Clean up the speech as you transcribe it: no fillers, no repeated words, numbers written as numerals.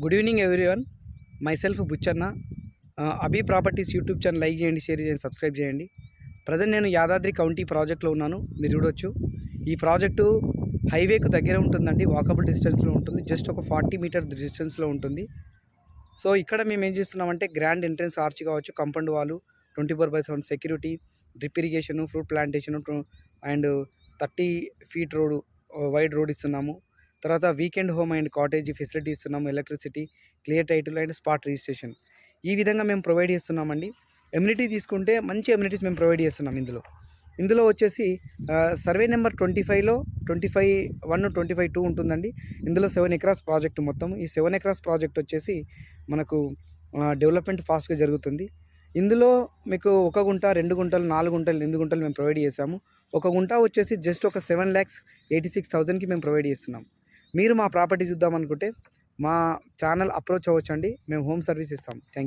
Good evening everyone. Myself Buchanna. Abhi properties YouTube channel like చేయండి, share చేయండి, subscribe చేయండి. Present నేను యాదాద్రి కౌంటీ ప్రాజెక్ట్లో ఉన్నాను. మీరు చూడొచ్చు, ఈ ప్రాజెక్టు హైవేకు దగ్గర ఉంటుందండి, వాకబుల్ డిస్టెన్స్లో ఉంటుంది. జస్ట్ ఒక 40 మీటర్ డిస్టెన్స్లో ఉంటుంది. సో ఇక్కడ మేము ఏం చేస్తున్నామంటే గ్రాండ్ ఎంట్రన్స్ ఆర్చ్ కావచ్చు, కంపౌండ్ వాళ్ళు, 24/7 security, drip irrigation, fruit plantation and 30 feet road, wide road ఇస్తున్నాము. తర్వాత weekend home and cottage facility ఇస్తున్నాము, electricity, clear title and spot registration. ఈ విధంగా మేము ప్రొవైడ్ చేస్తున్నామండి. ఎమ్యూనిటీ తీసుకుంటే మంచి ఎమ్యూనిటీస్ మేము ప్రొవైడ్ చేస్తున్నాం. ఇందులో వచ్చేసి సర్వే నెంబర్ 25లో 25(1), 25(2) ఉంటుందండి. ఇందులో 7 ఎకరాస్ ప్రాజెక్ట్ మొత్తం. ఈ 7 ఎకరాస్ ప్రాజెక్ట్ వచ్చేసి మనకు డెవలప్మెంట్ ఫాస్ట్గా జరుగుతుంది. ఇందులో మీకు 1 గుంట, 2 గుంటలు, 4 గుంటలు, 8 గుంటలు మేము ప్రొవైడ్ చేసాము. 1 గుంట వచ్చేసి జస్ట్ ఒక 7,86,000కి మేము ప్రొవైడ్ చేస్తున్నాం. మీరు మా ప్రాపర్టీ చూద్దామనుకుంటే మా ఛానల్ అప్రోచ్ అవ్వచ్చండి. మేము హోమ్ సర్వీస్ ఇస్తాం. Thank you.